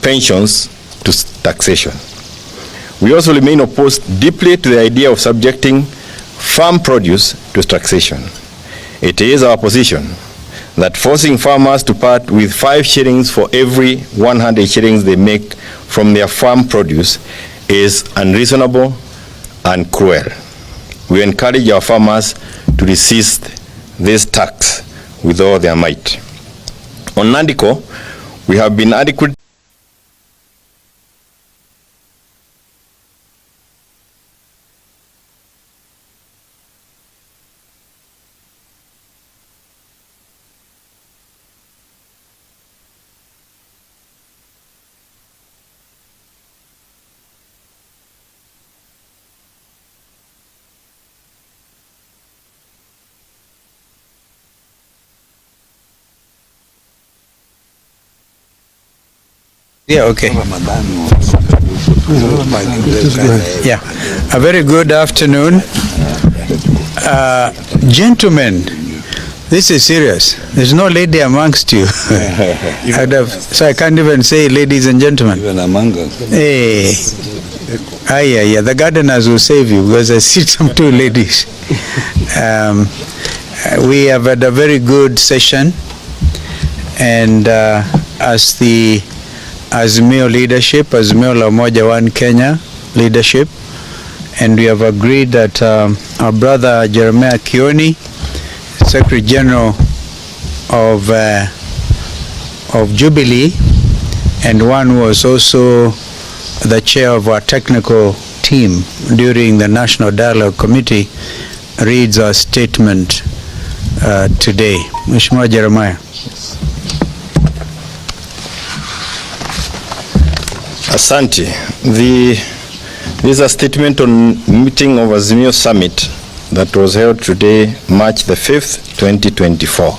pensions to taxation. We also remain opposed deeply to the idea of subjecting farm produce to taxation. It is our position that forcing farmers to part with 5 shillings for every 100 shillings they make from their farm produce is unreasonable and cruel. We encourage our farmers to resist this tax with all their might. On NADICO, we have been adequate. Yeah, okay. Yeah, a very good afternoon. Gentlemen, this is serious. There's no lady amongst you. So I can't even say ladies and gentlemen. Even among us. Hey. Yeah, the gardeners will save you because I see some 2 ladies. We have had a very good session, and as the Azimio leadership, Azimio la Umoja One Kenya leadership, and we have agreed that our brother Jeremiah Kioni, Secretary General of Jubilee, and one who was also the chair of our technical team during the National Dialogue Committee, reads our statement today. Mheshimiwa Jeremiah. Asante. This is a statement on meeting of Azimio Summit that was held today, March the 5th, 2024.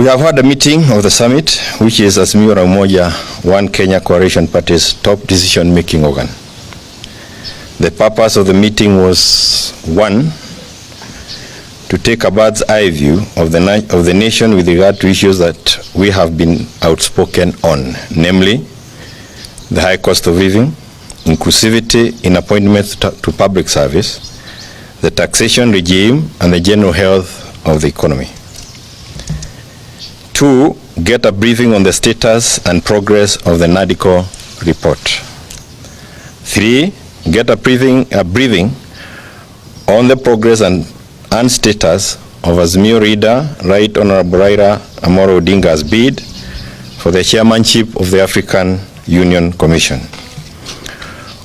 We have had a meeting of the summit, which is Azimio la Umoja One Kenya Coalition Party's top decision-making organ. The purpose of the meeting was, 1, to take a bird's eye view of the nation with regard to issues that we have been outspoken on, namely the high cost of living, inclusivity in appointments to public service, the taxation regime, and the general health of the economy. 2, get a briefing on the status and progress of the NADICO report. 3, get a briefing on the progress and status of Azimio leader, Right Honorable Raila Amolo Odinga's bid for the chairmanship of the African Union Commission.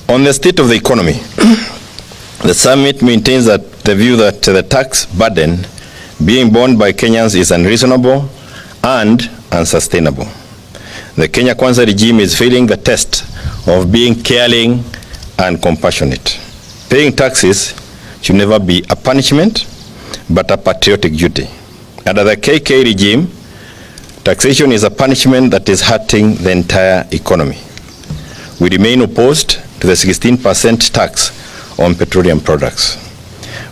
On the state of the economy, the summit maintains that the view that the tax burden being borne by Kenyans is unreasonable and unsustainable. The Kenya Kwanza regime is failing the test of being caring and compassionate. Paying taxes should never be a punishment, but a patriotic duty. Under the KK regime, taxation is a punishment that is hurting the entire economy. We remain opposed to the 16% tax on petroleum products.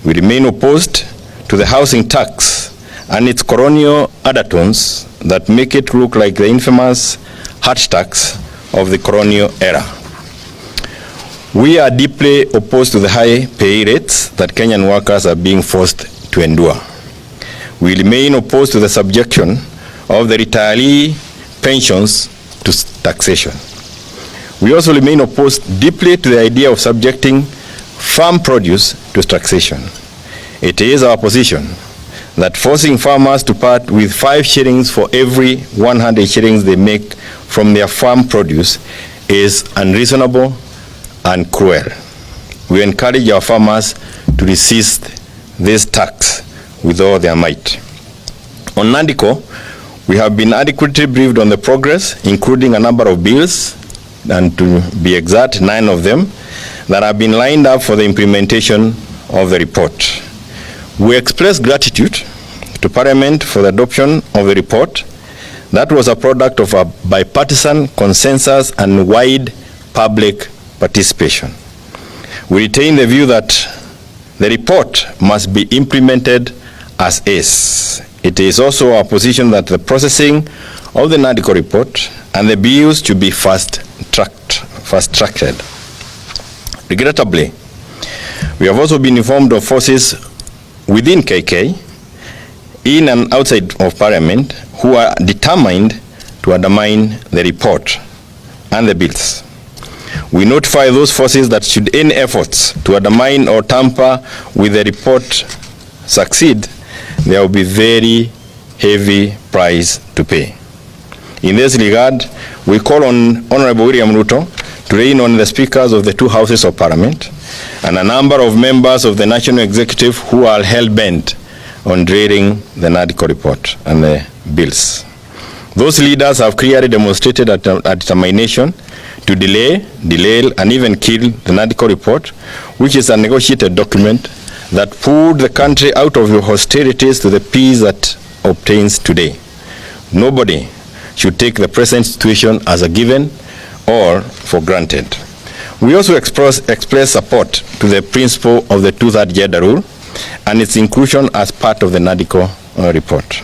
We remain opposed to the housing tax and its colonial undertones that make it look like the infamous hut tax of the colonial era. We are deeply opposed to the high pay rates that Kenyan workers are being forced to endure. We remain opposed to the subjection of the retiree pensions to taxation. We also remain opposed deeply to the idea of subjecting farm produce to taxation. It is our position that forcing farmers to part with 5 shillings for every 100 shillings they make from their farm produce is unreasonable and cruel. We encourage our farmers to resist this tax with all their might. On NADICO, we have been adequately briefed on the progress, including a number of bills, and to be exact, 9 of them, that have been lined up for the implementation of the report. We express gratitude to Parliament for the adoption of the report that was a product of a bipartisan consensus and wide public participation. We retain the view that the report must be implemented as is. It is also our position that the processing of the NADCO report, and the bills to be fast-tracked. Regrettably, we have also been informed of forces within KK, in and outside of Parliament, who are determined to undermine the report and the bills. We notify those forces that should any efforts to undermine or tamper with the report succeed, there will be very heavy price to pay. In this regard, we call on Honorable William Ruto to rein on the speakers of the two houses of Parliament and a number of members of the National Executive who are hell-bent on derailing the NADCO report and the bills. Those leaders have clearly demonstrated a determination to delay, and even kill the NADCO report, which is a negotiated document that pulled the country out of hostilities to the peace that obtains today. Nobody should take the present situation as a given or for granted. We also express support to the principle of the two-third gender rule and its inclusion as part of the NADCO report.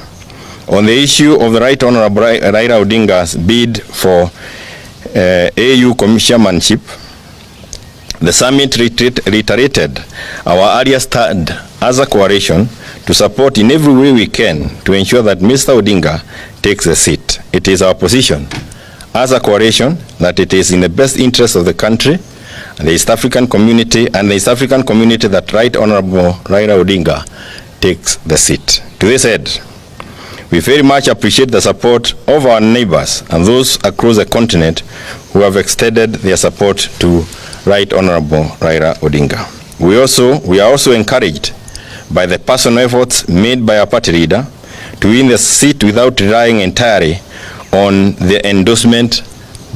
On the issue of the Right Honorable Raila Odinga's bid for AU chairmanship, the summit reiterated our earlier stand as a coalition to support in every way we can to ensure that Mr. Odinga takes a seat. It is our position as a coalition that it is in the best interest of the country and the East African community that Right Honorable Raila Odinga takes the seat. To this end, we very much appreciate the support of our neighbors and those across the continent who have extended their support to Right Honorable Raila Odinga. We are also encouraged by the personal efforts made by our party leader to win the seat without relying entirely on the endorsement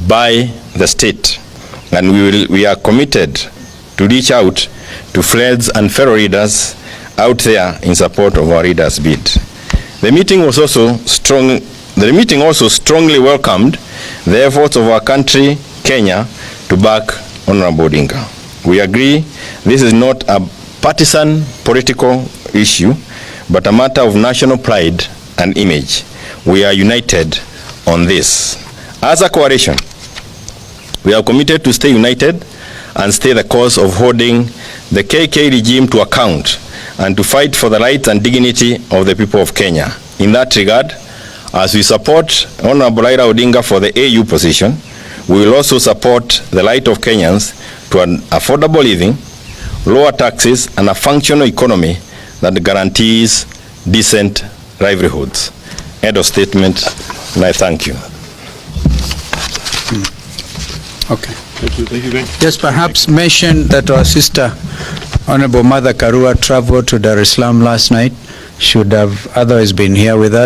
by the state. And we are committed to reach out to friends and fellow leaders out there in support of our leader's bid. The meeting also strongly welcomed the efforts of our country, Kenya, to back Honorable Odinga. We agree this is not a partisan political issue, but a matter of national pride and image. We are united on this. As a coalition, we are committed to stay united and stay the course of holding the KK regime to account and to fight for the rights and dignity of the people of Kenya. In that regard, as we support Honorable Raila Odinga for the AU position, we will also support the right of Kenyans to an affordable living, lower taxes, and a functional economy that guarantees decent livelihoods. End of statement, and I thank you. Okay. Thank you. Thank you, Ben. Just perhaps mention that our sister, Honorable Mother Karua, traveled to Dar es Salaam last night. Should have otherwise been here with us.